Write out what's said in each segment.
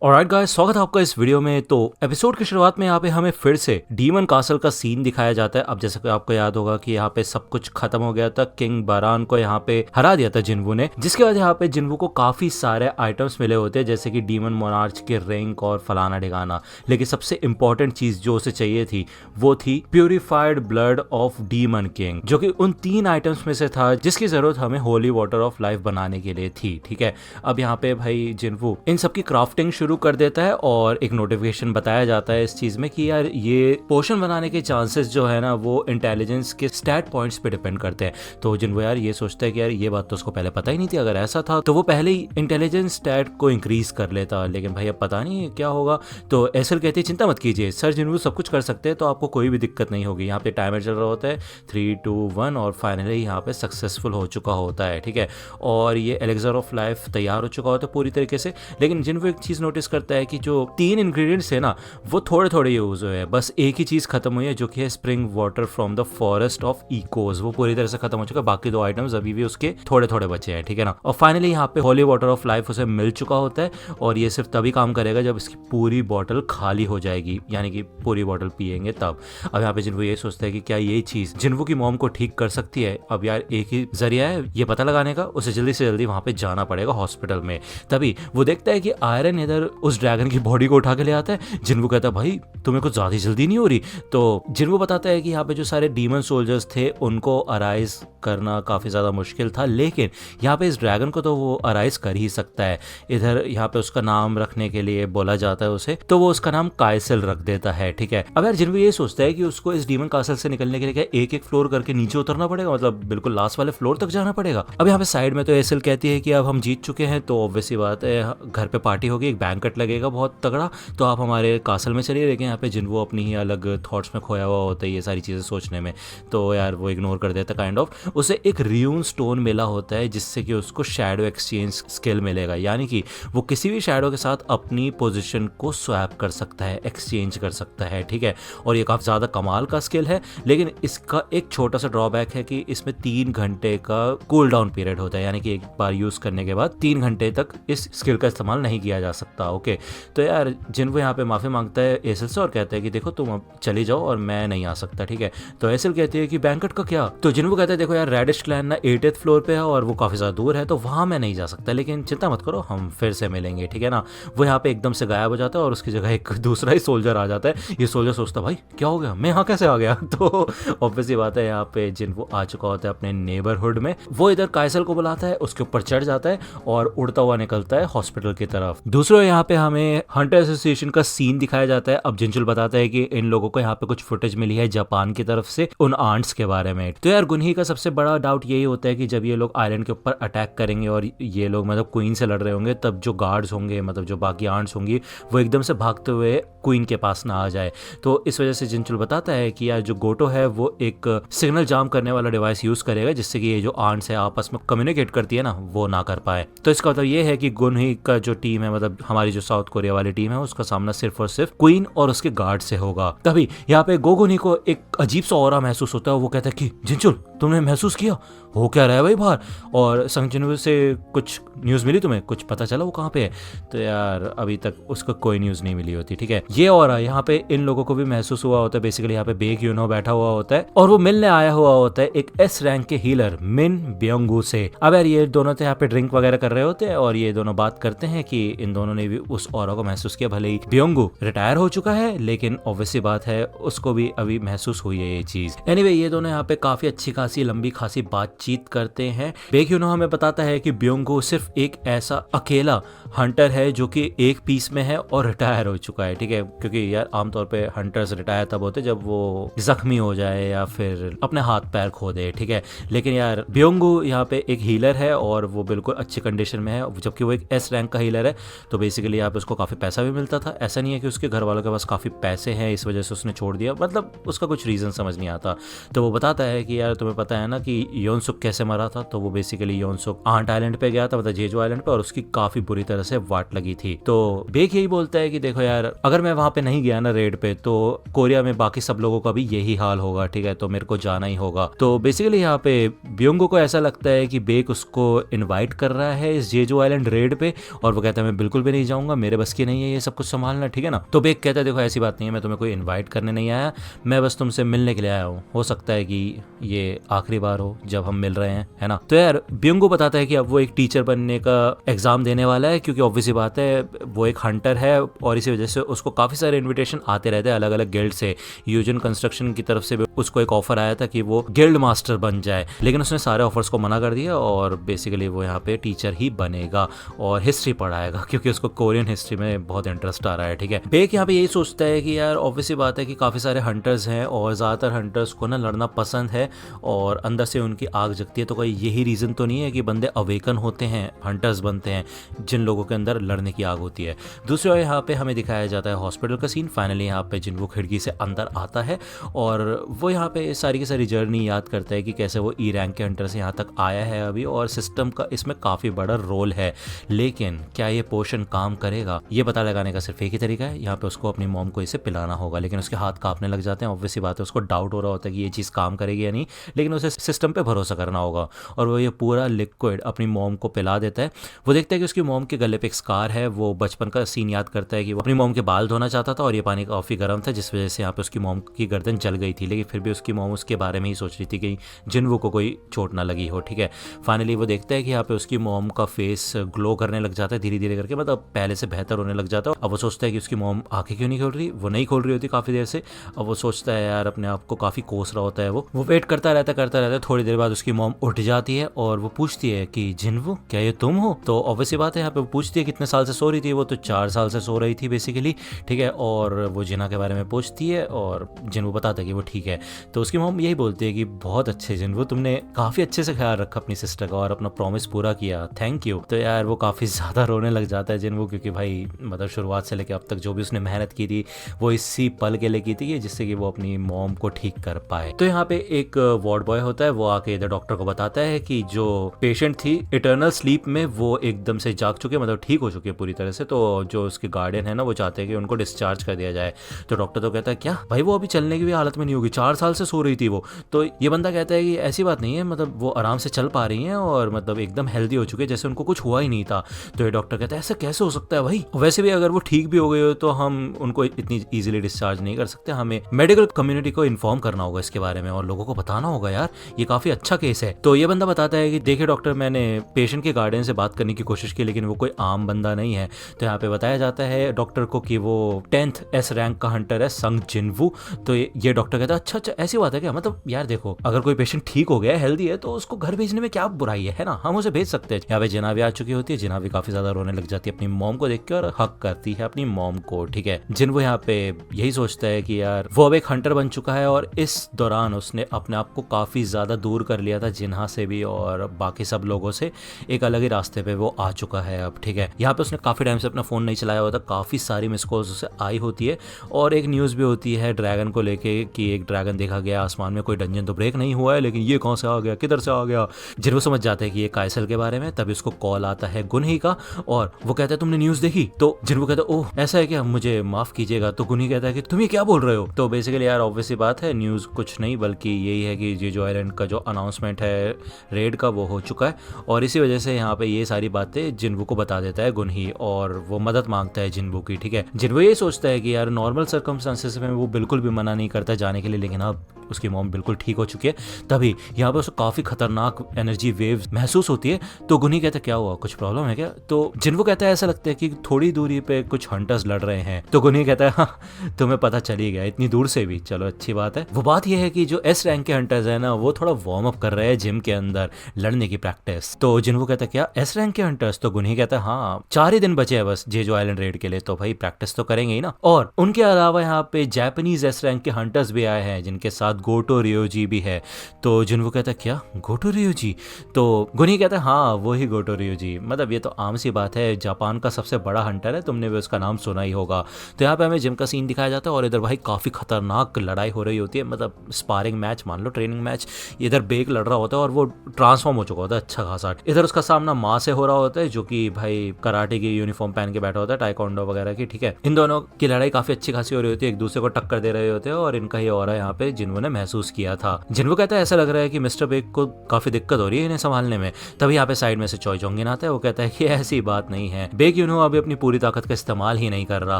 Alright guys, स्वागत है आपका इस वीडियो में। तो एपिसोड की शुरुआत में यहाँ पे हमें फिर से डीमन कासल का सीन दिखाया जाता है। अब जैसे कि आपको याद होगा कि यहाँ पे सब कुछ खत्म हो गया था, किंग बारान को यहाँ पे हरा दिया था जिन्वू ने, जिसके बाद यहाँ पे जिन्वू को काफी सारे आइटम्स मिले होते हैं जैसे कि डीमन मोनार्च के रैंक और फलाना ढिगाना। लेकिन सबसे इंपॉर्टेंट चीज जो उसे चाहिए थी वो थी purified blood of demon king, जो कि उन 3 आइटम्स में से था जिसकी जरूरत हमें होली वाटर ऑफ लाइफ बनाने के लिए थी। ठीक है, अब यहाँ पे भाई जिन्वू इन सबकी क्राफ्टिंग शुरू कर देता है और एक नोटिफिकेशन बताया जाता है इस चीज में कि यार ये पोशन बनाने के चांसेस जो है ना वो इंटेलिजेंस के स्टैट पॉइंट्स पे डिपेंड करते हैं। तो जिन्वू यार ये सोचता है कि यार ये बात तो उसको पहले पता ही नहीं थी, अगर ऐसा था तो वो पहले ही इंटेलिजेंस स्टैट को इंक्रीज कर लेता, लेकिन भाई अब पता नहीं क्या होगा। तो एसल कहती है चिंता मत कीजिए सर, जिन्वू सब कुछ कर सकते हैं तो आपको कोई भी दिक्कत नहीं होगी। यहाँ पे टाइमर चल रहा होता है 3, 2, 1 और फाइनली यहाँ पे सक्सेसफुल हो चुका होता है। ठीक है, और ये एलेक्सर ऑफ लाइफ तैयार हो चुका होता है पूरी तरीके से। लेकिन जिन्वू एक चीज नोटिस करता है कि जो 3 इंग्रेडिएंट्स है ना वो थोड़े थोड़े यूज हुए हैं, बस एक ही चीज खत्म हुई है जो कि है spring water from the forest of echoes, वो पूरी तरह से खत्म हो चुका है। बाकी 2 आइटम्स अभी भी उसके थोड़े थोड़े बचे हैं। ठीक है ना, और फाइनली यहाँ पे होली वाटर ऑफ लाइफ उसे मिल चुका होता है और ये सिर्फ तभी काम करेगा जब इसकी पूरी बॉटल खाली हो जाएगी, यानी कि पूरी बॉटल पिएंगे तब। अब यहाँ पे जिन्वू ये सोचता है कि क्या ये चीज जिन्वू की मॉम को ठीक कर सकती है। अब यार एक ही जरिया है ये पता लगाने का, उसे जल्दी से जल्दी वहां पे जाना पड़ेगा हॉस्पिटल में। तभी वो देखता है कि आयरन इधर उस ड्रैगन की बॉडी को उठा के ले आता है। जिन्वू कहता है भाई तुम्हें कुछ ज्यादा जल्दी नहीं हो रही। तो जिन्वू बताता है कि यहाँ पे जो सारे डीमन सोल्जर्स थे उनको अराइज करना काफी ज्यादा मुश्किल था, लेकिन यहाँ पे इस ड्रैगन को तो वो अराइज कर ही सकता है। इधर यहाँ पे उसका नाम रखने के लिए बोला जाता है उसे, तो वो उसका नाम काइसल रख देता है। ठीक है, अब यार जिन्वू ये सोचता है कि उसको इस डीमन कासल से निकलने के लिए क्या एक एक फ्लोर करके नीचे उतरना पड़ेगा, मतलब बिल्कुल लास्ट वाले फ्लोर तक जाना पड़ेगा। अब यहाँ पे साइड में तो एसल कहती है कि अब हम जीत चुके हैं तो ऑब्वियस सी बात है घर पे पार्टी होगी, एक बैंकेट लगेगा बहुत तगड़ा, तो आप हमारे कासल में चलिए। लेकिन यहाँ पे जिन्वू अपनी ही अलग थॉट्स में खोया हुआ होता है ये सारी चीज़ें सोचने में, तो यार वो इग्नोर कर देता काइंड ऑफ। उसे एक रियून स्टोन मिला होता है जिससे कि उसको शैडो एक्सचेंज स्किल मिलेगा, यानी कि वो किसी भी शैडो के साथ अपनी पोजीशन को स्वैप कर सकता है, एक्सचेंज कर सकता है। ठीक है, और ये काफ़ी ज़्यादा कमाल का स्किल है, लेकिन इसका एक छोटा सा ड्रॉबैक है कि इसमें 3 घंटे का कूल डाउन पीरियड होता है, यानी कि एक बार यूज़ करने के बाद 3 घंटे तक इस स्किल का इस्तेमाल नहीं किया जा सकता। ओके, तो यार जिन्वू यहाँ पे माफ़ी मांगता है एसल से और कहता है कि देखो तुम अब चली जाओ और मैं नहीं आ सकता। ठीक है, तो एसल कहती है कि बैंकेट का क्या, तो जिन्वू कहता है देखो यार रेडिश क्लैन ना 8th फ्लोर पे है और वो काफ़ी ज़्यादा दूर है तो वहाँ मैं नहीं जा सकता, लेकिन चिंता मत करो हम फिर से मिलेंगे। ठीक है ना, वो यहाँ पे एकदम से गायब हो जाता है और उसकी जगह एक दूसरा ही सोल्जर आ जाता है। ये सोल्जर सोचता है भाई क्या हो गया, मैं यहाँ कैसे आ गया। तो ऑब्वियसली बात है यहाँ पे जिन्वू आ चुका होता है अपने नेबरहुड में। वो इधर काइसल को बुलाता है, उसके ऊपर चढ़ जाता है और उड़ता हुआ निकलता है हॉस्पिटल की तरफ। दूसरा यहाँ पे हमें हंटर एसोसिएशन का सीन दिखाया जाता है। अब जिनचुल बताता है कि इन लोगों को यहाँ पे कुछ फुटेज मिली है जापान की तरफ से उन आंट्स के बारे में। तो यार गुनही का सबसे बड़ा डाउट यही होता है कि जब ये लोग आइलैंड के ऊपर अटैक करेंगे और ये लोग मतलब क्वीन से लड़ रहे होंगे, तब जो गार्ड्स होंगे मतलब जो बाकी आंट्स होंगी वो एकदम से भागते हुए क्वीन के पास ना आ जाए। तो इस वजह से जिनचुल बताता है कि यार जो गोटो है वो एक सिग्नल जाम करने वाला डिवाइस यूज करेगा जिससे कि ये जो आंट्स है आपस में कम्युनिकेट करती है ना वो ना कर पाए। तो इसका मतलब ये है कि गुनही का जो टीम है मतलब हमारी जो साउथ कोरिया वाली टीम है उसका सामना सिर्फ और सिर्फ क्वीन और उसके गार्ड से होगा। तभी यहाँ पे गोगुनी को एक अजीब सा ऑरा महसूस होता है। वो कहता है कि जिनचुल तुमने महसूस किया हो क्या रहा है भाई बाहर, और संगजिनवू से कुछ न्यूज़ मिली तुम्हें, कुछ पता चला वो कहाँ पे है। तो यार अभी तक उसको कोई न्यूज़ नहीं मिली होती। ठीक है, ये ऑरा यहाँ पे इन लोगों को भी महसूस हुआ होता है। बेसिकली यहाँ पे बेग यूनो बैठा हुआ होता है और वो मिलने आया हुआ होता है एक S रैंक के हीलर मिन ब्योंगू से। अब यार ये दोनों तो यहाँ पे ड्रिंक वगैरह कर रहे होते हैं और ये दोनों बात करते हैं कि इन दोनों ने भी उस ऑरा को महसूस किया। भले ही ब्योंगू रिटायर हो चुका है लेकिन ऑब्वियसली बात है उसको भी अभी महसूस हुई है ये चीज। एनीवे ये दोनों यहाँ पे काफी अच्छी खासी लंबी खासी बातचीत करते हैं। बेग यूनो हमें बताता है कि ब्योंगू सिर्फ एक ऐसा अकेला हंटर है जो कि एक पीस में है और रिटायर हो चुका है। ठीक है, क्योंकि यार आमतौर पे हंटर्स रिटायर तब होते जब वो जख्मी हो जाए या फिर अपने हाथ पैर खो दे। ठीक है, लेकिन यार ब्योंगू यहाँ पे एक हीलर है और वो बिल्कुल अच्छी कंडीशन में है, जबकि वो एक S रैंक का हीलर है। तो बेसिकली यहाँ पे उसको काफी पैसा भी मिलता था। ऐसा नहीं है कि उसके घर वालों के पास काफी पैसे हैं इस वजह से उसने छोड़ दिया, मतलब उसका कुछ रीजन समझ नहीं आता। तो वो बताता है कि यार तुम्हें पता है ना कि योनसुक कैसे मरा था, तो वो बेसिकली योनसुक आंट आइलैंड पे गया था, मतलब जेजू आइलैंड पे, और उसकी काफी बुरी तरह से वाट लगी थी। तो बेग यही बोलता है कि देखो यार अगर मैं मैं वहाँ पे नहीं गया ना रेड पे, तो कोरिया में बाकी सब लोगों का भी यही हाल होगा, ठीक है, तो मेरे को जाना ही होगा। तो बेसिकली यहाँ पे ब्योंगो को ऐसा लगता है कि बेक उसको इनवाइट कर रहा है इस जेजू आइलैंड रेड पे, और वो कहता है मैं बिल्कुल भी नहीं जाऊंगा, मेरे बस की नहीं है ये सब कुछ संभालना, ठीक है ना। तो बेक कहता है देखो ऐसी बात नहीं है, मैं तुम्हें कोई इन्वाइट करने नहीं आया, मैं बस तुमसे मिलने के लिए आया हूँ, हो सकता है कि ये आखिरी बार हो जब हम मिल रहे हैं, है ना। तो यार ब्योंगो बताता है कि अब वो एक टीचर बनने का एग्जाम देने वाला है, क्योंकि ऑब्वियस बात है वो एक हंटर है, और इसी वजह से उसको काफी सारे इन्विटेशन आते रहते हैं अलग अलग गिल्ड से। यूजन कंस्ट्रक्शन की तरफ से भी उसको एक ऑफर आया था कि वो गिल्ड मास्टर बन जाए, लेकिन उसने सारे ऑफर्स को मना कर दिया, और बेसिकली वो यहाँ पे टीचर ही बनेगा और हिस्ट्री पढ़ाएगा, क्योंकि उसको कोरियन हिस्ट्री में बहुत इंटरेस्ट आ रहा है, ठीक है। बेक यहाँ पे यही सोचता है कि यार ऑब्वियस बात है कि काफी सारे हंटर्स हैं, और ज्यादातर हंटर्स को ना लड़ना पसंद है, और अंदर से उनकी आग जगती है, तो कोई यही रीजन तो नहीं है कि बंदे अवेकन होते हैं, हंटर्स बनते हैं, जिन लोगों के अंदर लड़ने की आग होती है। दूसरी ओर यहाँ पे हमें दिखाया जाता है हॉस्पिटल का सीन। फाइनली यहाँ पे जिन्वो खिड़की से अंदर आता है, और वो यहाँ पे सारी की सारी जर्नी याद करता है कि कैसे वो ई रैंक के हंटर से यहाँ तक आया है अभी, और सिस्टम का इसमें काफ़ी बड़ा रोल है। लेकिन क्या ये पोशन काम करेगा, ये पता लगाने का सिर्फ एक ही तरीका है, यहाँ पे उसको अपनी मॉम को इसे पिलाना होगा। लेकिन उसके हाथ कांपने लग जाते हैं, ऑब्वियसली बात है उसको डाउट हो रहा होता है कि ये चीज़ काम करेगी या नहीं, लेकिन उसे सिस्टम पे भरोसा करना होगा, और वो ये पूरा लिक्विड अपनी मॉम को पिला देता है। वो देखता है कि उसकी मॉम के गले पे एक स्कार है, वो बचपन का सीन याद करता है कि वो अपनी मॉम के बाल धोना चाहता था, और ये पानी काफ़ी गर्म था, जिस वजह से यहाँ पे उसकी मॉम की गर्दन जल गई थी, लेकिन फिर भी उसकी मॉम उसके बारे में ही सोच रही थी कि जिन्वो को कोई चोट ना लगी हो, ठीक है। फाइनली वो देखता है कि यहाँ पे उसकी मॉम का फेस ग्लो करने लग जाता है धीरे धीरे करके, मतलब पहले से बेहतर होने लग जाता है। अब वो सोचता है कि उसकी मॉम आंखें क्यों नहीं खोल रही, वो नहीं खोल रही होती काफ़ी देर से। अब वो सोचता है यार अपने आप को काफ़ी कोस रहा होता है, वो वेट करता रहता है। थोड़ी देर बाद उसकी मॉम उठ जाती है, और वो पूछती है कि जिन्वो क्या ये तुम हो। तो ऑब्वियसली बात है यहाँ पे वो पूछती है कितने साल से सो रही थी, वो तो 4 साल से सो रही थी बेसिकली, ठीक है। और वो जिना के बारे में पूछती है, और जिन्वो बताता है कि वो ठीक है। तो उसकी मॉम यही बोलती है कि बहुत अच्छे जिन्वो, तुमने काफ़ी अच्छे से ख्याल रखा अपनी सिस्टर का, और अपना प्रॉमिस पूरा किया, थैंक यू। तो यार वो काफ़ी ज़्यादा रोने लग जाता है जिन्वो, क्योंकि भाई मतलब शुरुआत से लेकर अब तक जो भी उसने मेहनत की थी वो इसी पल के लिए की थी, जिससे कि वो अपनी मॉम को ठीक कर पाए। तो यहाँ पे एक वार्ड बॉय होता है, वो आके इधर डॉक्टर को बताता है कि जो पेशेंट थी इटर्नल स्लीप में, वो एकदम से जाग चुके, मतलब ठीक हो चुके पूरी तरह से। तो जो उसके गार्डियन है ना, वो चाहते हैं कि उनको डिस्चार्ज कर दिया जाए। तो डॉक्टर तो कहता है क्या भाई, वो अभी चलने की भी हालत में नहीं होगी, 4 साल से सो रही थी वो। तो ये बंदा कहता है कि ऐसी बात नहीं है, मतलब वो आराम से चल पा रही हैं, और मतलब एकदम हेल्दी हो चुके, जैसे उनको कुछ हुआ ही नहीं था। तो ये डॉक्टर कहता है ऐसा कैसे हो सकता है भाई, वैसे भी अगर वो ठीक भी हो गए हो तो हम उनको इतनी इजीली डिस्चार्ज नहीं कर सकते, हमें मेडिकल कम्युनिटी को इन्फॉर्म करना होगा इसके बारे में, और लोगों को बताना होगा यार ये काफी अच्छा केस है। तो ये बंदा बताता है कि देखिए डॉक्टर, मैंने पेशेंट के गार्डियन से बात करने की कोशिश की, लेकिन वो कोई आम बंदा नहीं है। तो यहाँ पे बताया जाता है डॉक्टर को कि वो 10th S रैंक का हंटर है, संग जिन्वू। तो ये डॉक्टर कहता है अच्छा ऐसी बात है क्या, मतलब यार देखो अगर कोई पेशेंट ठीक हो गया हेल्दी है तो उसको घर भेजने में क्या बुराई है ना, हम उसे भेज सकते हैं। यहाँ पे जिना भी आ चुकी होती है, जिना भी काफी ज्यादा रोने लग जाती है अपनी मॉम को देख के, और हक करती है अपनी मॉम को, ठीक है। जिन्वू यहाँ पे यही सोचता है कि यार वो अब एक हंटर बन चुका है, और इस दौरान उसने अपने आप को काफी ज्यादा दूर कर लिया था जिन्हा से भी और बाकी सब लोगों से, एक अलग ही रास्ते पे वो आ चुका है अब, ठीक है। यहाँ पे उसने काफी टाइम से अपना फोन नहीं चलाया होता, काफी सारी मिस कॉल्स उसे आई होती है, और एक न्यूज भी होती है ड्रैगन को लेके कि एक ड्रैगन देखा गया आसमान में, कोई डंजन तो ब्रेक नहीं हुआ है, लेकिन ये कौन से आ गया, किधर से आ गया। जिन्वो समझ जाते हैं कि ये काइसल के बारे में। तभी उसको कॉल आता है गुनही का, और वो कहता है तुमने न्यूज देखी। तो जिन्वो कहता है ओह ऐसा है क्या, मुझे माफ कीजिएगा। तो गुनही कहता है कि तुम ये क्या बोल रहे हो। तो बेसिकली यार ऑब्वियसली बात है, न्यूज कुछ नहीं बल्कि यही है कि जेजू आइलैंड का जो अनाउंसमेंट है रेड का वो हो चुका है, और इसी वजह से यहाँ पे ये सारी बातें जिन्वो को बता देता है गुनही, और वो मदद मांगता है जिन्वो की, ठीक है। जिन्वो ये सोचता है कि यार नॉर्मल सर्कमस्टांसेस में वो बिल्कुल भी मना नहीं करता जाने के लिए, लेकिन अब उसकी मॉम बिल्कुल ठीक हो चुकी है। तभी यहाँ पे उसको काफी खतरनाक एनर्जी वेव्स महसूस होती है। तो गुनही कहता है क्या हुआ, कुछ प्रॉब्लम है क्या। तो जिन्वो कहता है ऐसा लगता है कि थोड़ी दूरी पे कुछ हंटर्स लड़ रहे हैं। तो गुनही कहता है हाँ तुम्हें पता चल ही गया इतनी दूर से भी, चलो अच्छी बात है। वो बात यह है कि जो S रैंक के हंटर्स है ना, वो थोड़ा वार्म अप कर रहे हैं जिम के अंदर लड़ने की प्रैक्टिस। तो जिन्वो कहता है क्या S रैंक के हंटर्स। तो गुनही कहता है हाँ 4 ही दिन बचे हैं बस जेजू आइलैंड रेड के लिए, तो भाई प्रैक्टिस तो करेंगे ही ना। और उनके अलावा यहाँ पे जापानीज S रैंक के हंटर्स भी आए हैं, जिनके साथ गोटो रियोजी भी है। तो जिनवो कहता है क्या गोटो रियोजी? तो गुनी कहता है हाँ वो ही गोटो रियोजी, मतलब ये तो आम सी बात है, जापान का सबसे बड़ा हंटर है, तुमने भी उसका नाम सुना ही होगा। तो यहाँ पे हमें जिम का सीन दिखाया जाता है और इधर भाई काफ़ी खतरनाक लड़ाई हो रही होती है, मतलब स्पारिंग मैच मान लो, ट्रेनिंग मैच। इधर बेक लड़ रहा होता है और वो ट्रांसफॉर्म हो चुका होता है अच्छा खासा। इधर उसका सामना माँ से हो रहा होता है जो कि भाई कराटे की यूनिफॉर्म पहन के बैठा होता है, टाइकोंडो वगैरह की, ठीक है। इन दोनों की लड़ाई काफी अच्छी खासी हो रही होती है, एक दूसरे को टक्कर दे रहे होते हैं और इनका ही ऑरा यहाँ पे जिन्वो ने महसूस किया था। जिन्वो कहता है ऐसा लग रहा है कि मिस्टर बेक को काफी दिक्कत हो रही है इन्हें संभालने में। तभी यहाँ पे साइड में से चॉय जोंगिन आता है, वो कहता है कि ऐसी बात नहीं है, बेक अभी अपनी पूरी ताकत का इस्तेमाल ही नहीं कर रहा।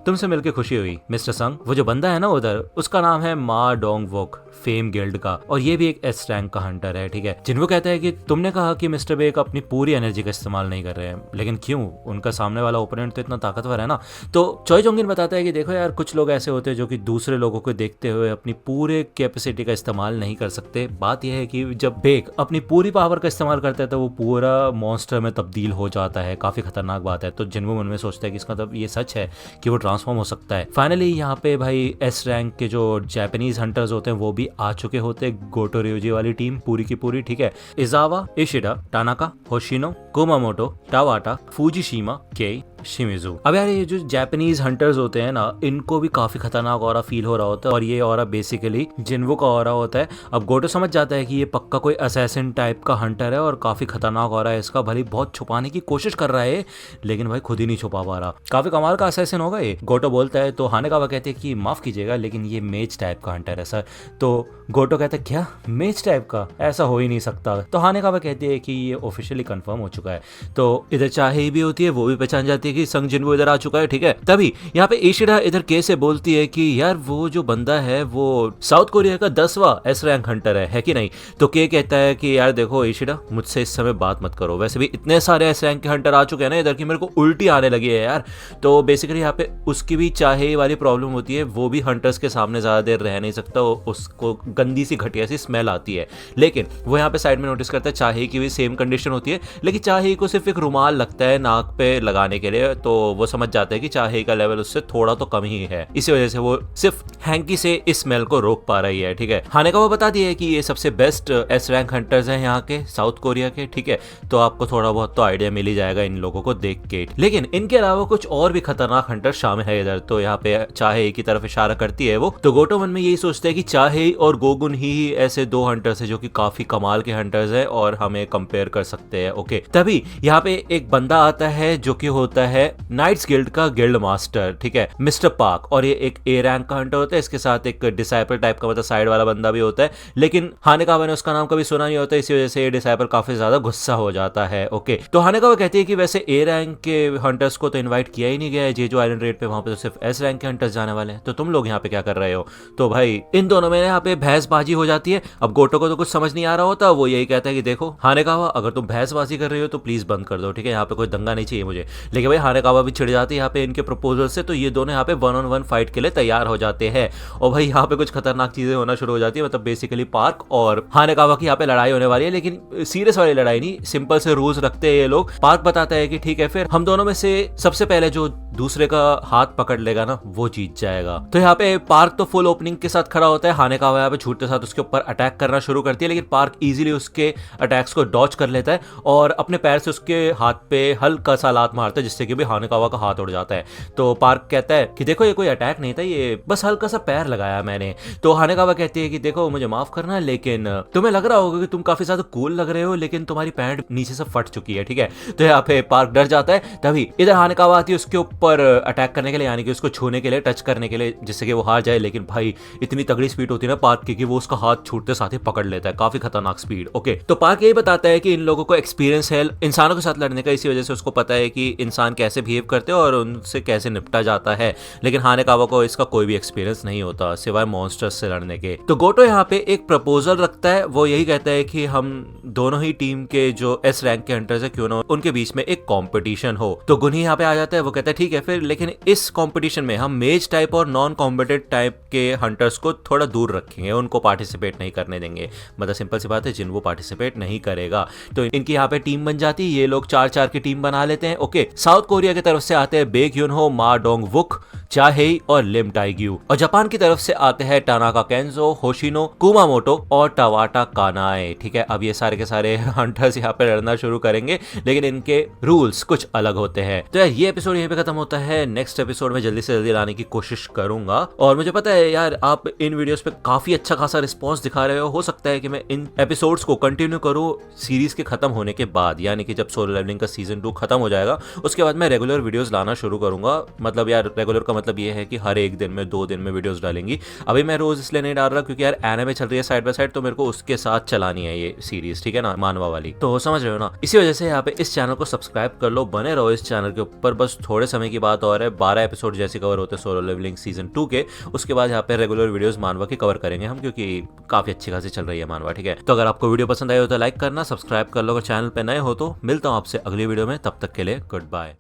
तुमसे मिलकर खुशी हुई मिस्टर संग। वो जो बंदा है ना उधर, उसका नाम है मा डोंग वोक, फेम गिल्ड का, और ये भी एक एस रैंक का हंटर है, ठीक है। जिन्वो कहता है कि तुमने कहा कि मिस्टर बेक अपनी पूरी एनर्जी का इस्तेमाल नहीं कर रहे हैं, लेकिन क्यों? उनका सामने वाला ओपोनेंट तो इतना ताकतवर है ना। तो चॉय जोंगिन बताता है कि देखो यार, कुछ लोग ऐसे होते हैं जो कि दूसरे लोगों को देखते हुए अपनी पूरे कैपेसिटी का इस्तेमाल नहीं कर सकते। बात यह है कि जब बेक अपनी पूरी पावर का इस्तेमाल करता है तो वो पूरा मॉन्स्टर में तब्दील हो जाता है, काफी खतरनाक बात है। तो जिन्वो मन में सोचता है कि इसका मतलब ये सच है कि वो ट्रांसफॉर्म हो सकता है। फाइनली यहाँ पे भाई एस रैंक के जो जापानीज हंटर्स होते हैं वो भी आ चुके होते हैं, गोटो रियोजी वाली टीम पूरी की पूरी, ठीक है। इजावा, इशिडा, टानाका, होशिनो, कुमामोटो, टावाटा, फूजिशिमा, केई, शिमिजू। अब यार ये जो जापानीज हंटर्स होते हैं ना, इनको भी काफी खतरनाक ऑरा फील हो रहा होता है और ये ऑरा बेसिकली जिन्वो का ऑरा होता है। अब गोटो समझ जाता है कि ये पक्का कोई असैसिन टाइप का हंटर है और काफी खतरनाक ऑरा है इसका, भले बहुत छुपाने की कोशिश कर रहा है लेकिन भाई खुद ही नहीं छुपा पा रहा। काफी कमाल का असैसिन होगा ये, गोटो बोलता है। तो हानेकावा कहते हैं कि माफ कीजिएगा लेकिन ये मेज टाइप का हंटर है सर। तो गोटो कहता है क्या मेज टाइप का? ऐसा हो ही नहीं सकता। तो हानेकावा कहती है कि ये ऑफिशियली कंफर्म हो चुका है। तो इधर चाहे भी होती है, वो भी पहचान जाती है कि संग जिन्वो इधर आ चुका है, ठीक है। तभी यहाँ पे इशिडा इधर के से बोलती है कि यार वो जो बंदा है वो साउथ कोरिया का 10वां एस रैंक हंटर है कि नहीं? तो के कहता है कि यार देखो इशिडा, मुझसे इस समय बात मत करो, वैसे भी इतने सारे एस रैंक के हंटर आ चुके हैं ना इधर की मेरे को उल्टी आने लगी है यार। तो बेसिकली यहाँ पे उसकी भी चाहे वाली प्रॉब्लम होती है, वो भी हंटर्स के सामने ज्यादा देर रह नहीं सकता, उसको गंदी सी घटिया सी स्मेल आती है। लेकिन वो यहाँ पे साइड में नोटिस करता है चाहे की भी सेम कंडीशन होती है, लेकिन चाहे को सिर्फ एक रुमाल लगता है नाक पे लगाने के लिए, तो वो समझ जाते हैं कि चाहे का लेवल उससे थोड़ा तो कम ही है, इसी वजह से वो सिर्फ हैंकी से इस स्मेल को रोक पा रही है, ठीक है। हानेकावा बता दिया है कि ये सबसे बेस्ट एस रैंक हंटर्स हैं यहाँ के साउथ कोरिया के, ठीक है। तो आपको थोड़ा बहुत तो आइडिया मिल ही जाएगा इन लोगों को देख के। लेकिन इनके अलावा कुछ और भी खतरनाक हंटर शामिल है इधर। तो यहाँ पे चाहे की तरफ इशारा करती है वो। तो गोटो मन में यही सोचते हैं कि चाहे और गोगुन ही ऐसे दो हंटर्स है जो कि काफी कमाल के हंटर्स है और हमें कंपेयर कर सकते हैं, ओके। तभी यहाँ पे एक बंदा आता है जो कि होता है नाइट्स गिल्ड का गिल्ड मास्टर, ठीक है, मिस्टर पार्क। और ये एक ए रैंक का हंटर होता है, इसके साथ एक डिसाइपल टाइप का मतलब साइड वाला बंदा भी होता है, लेकिन हानेकावा ने उसका नाम कभी सुना नहीं होता, इसी वजह से ये डिसाइपल काफी ज्यादा गुस्सा हो जाता है, ओके। तो हानेकावा कहती है कि वैसे ए रैंक के हंटर्स को तो इनवाइट किया ही नहीं गया है जेजू आइलैंड रेड पे, वहां पे तो सिर्फ एस रैंक के हंटर्स जाने वाले हैं, तो तुम लोग यहाँ पे क्या कर रहे हो? तो भाई इन दोनों में यहाँ पे बहसबाजी हो जाती है। अब गोटो को तो कुछ समझ नहीं आ रहा होता, वो यही कहता है कि देखो हानेकावा, अगर तुम बहसबाजी कर रहे हो तो प्लीज बंद कर दो, ठीक है, यहाँ पे कोई दंगा नहीं चाहिए मुझे। लेकिन भाई हानेकावा भी छिड़ जाती है यहाँ पे इनके प्रपोजल से, तो ये दोनों यहाँ पे 1-on-1 फाइट के लिए तैयार हो जाते हैं। और भाई यहाँ पे कुछ खतरनाक चीजें होना शुरू हो जाती है, मतलब बेसिकली पार्क और हानेकावा की यहाँ पे लड़ाई होने वाली है, लेकिन सीरियस वाली लड़ाई नहीं, सिंपल से रूल्स रखते हैं ये लोग। पार्क बताता है कि ठीक है फिर हम दोनों में से सबसे पहले जो दूसरे का हाथ पकड़ लेगा ना वो जीत जाएगा। तो यहाँ पे पार्क तो फुल ओपनिंग के साथ खड़ा होता है, हानेकावा यहाँ पे छूटते साथ उसके ऊपर अटैक करना शुरू करती है, लेकिन पार्क इजीली उसके अटैक्स को डॉच कर लेता है और अपने पैर से उसके हाथ पे हल्का सा लात मारता है, जिससे कि भी हानेकावा का हाथ उड़ जाता है। तो पार्क कहता है कि देखो ये कोई अटैक नहीं था, ये बस हल्का सा पैर लगाया मैंने। तो हानेकावा कहती है कि देखो मुझे माफ करना, लेकिन तुम्हें लग रहा होगा कि तुम काफी ज्यादा कूल लग रहे हो, लेकिन तुम्हारी पैंट नीचे से फट चुकी है, ठीक है। तो यहाँ पे पार्क डर जाता है। तभी इधर हानेकावा आती है उसके ऊपर अटैक करने के लिए, यानी कि उसको छूने के लिए, टच करने के लिए, जिससे कि वो हार जाए। लेकिन भाई इतनी तगड़ी स्पीड होती है ना पार्क की कि वो उसका हाथ छूटते साथ ही पकड़ लेता है, काफी खतरनाक स्पीड, ओके। तो पार्क यही बताता है कि इन लोगों को एक्सपीरियंस है इंसानों के साथ लड़ने का, इसी वजह से उसको पता है कि इंसान कैसे बिहेव करते हैं और उनसे कैसे निपटा जाता है। लेकिन हानेकावा को इसका कोई भी एक्सपीरियंस नहीं होता सिवाय मॉन्स्टर्स से लड़ने के। तो गोटो यहाँ पे एक प्रपोजल रखता है, वो यही कहता है कि हम दोनों ही टीम के जो एस रैंक के हंटर्स है क्यों ना उनके बीच में एक कंपटीशन हो। तो गुनी यहाँ पे आ जाता है, वो कहता है ठीक है फिर, लेकिन इस कंपटीशन में हम मेज टाइप और नॉन कॉम्पिटेटिव टाइप के हंटर्स को थोड़ा दूर रखेंगे, उनको पार्टिसिपेट नहीं करने देंगे। मतलब सिंपल सी बात है, जिन वो पार्टिसिपेट नहीं करेगा। तो इनकी यहाँ पे टीम बन जाती है, ये लोग 4-4 की टीम बना लेते हैं, ओके। साउथ कोरिया की तरफ से आते हैं बेक युनहो, मा डोंग वुक, चाहेई और लिम टाइग्यू। और जापान की तरफ से आते हैं टानाका केंजो, होशिनो कुमामोटो और टावाटा कानाए। ठीक है, अब ये सारे के सारे हंटर्स यहाँ पे लड़ना शुरू करेंगे, लेकिन इनके रूल्स कुछ अलग होते हैं। तो यार ये एपिसोड यहीं पे खत्म होता है। नेक्स्ट एपिसोड में जल्दी से जल्दी लाने की कोशिश करूंगा। और मुझे पता है यार आप इन वीडियोस पे काफी अच्छा खासा रिस्पॉन्स दिखा रहे हो सकता है कि मैं इन एपिसोड्स को कंटिन्यू करूं सीरीज के खत्म होने के बाद, यानी कि जब सोलो लेवलिंग का सीजन 2 खत्म हो जाएगा उसके बाद मैं रेगुलर वीडियोस लाना शुरू करूंगा। मतलब यार रेगुलर का मतलब ये है कि हर एक दिन में 2 दिन में वीडियोस डालेंगी। अभी मैं रोज इसलिए नहीं डाल रहा क्योंकि यार एनिमे चल रही है साइड बाय साइड, तो मेरे को उसके साथ चलानी है ये सीरीज, ठीक है ना, मानवा वाली। तो समझ रहे हो ना, इसी वजह से यहाँ पे इस चैनल को सब्सक्राइब कर लो, बने रहो इस चैनल के ऊपर। बस थोड़े समय की बात और है, 12 एपिसोड जैसे कवर होते हैं सोलो लेवलिंग सीजन 2 के। उसके बाद यहाँ पे रेगुलर वीडियोस मानवा की कवर करेंगे हम, क्योंकि काफी अच्छी खासी चल रही है मानवा, ठीक है। तो अगर आपको वीडियो पसंद आई हो तो लाइक करना, सब्सक्राइब कर लो अगर चैनल पे नए हो तो। मिलता हूँ आपसे अगली वीडियो में, तब तक के लिए गुड बाय।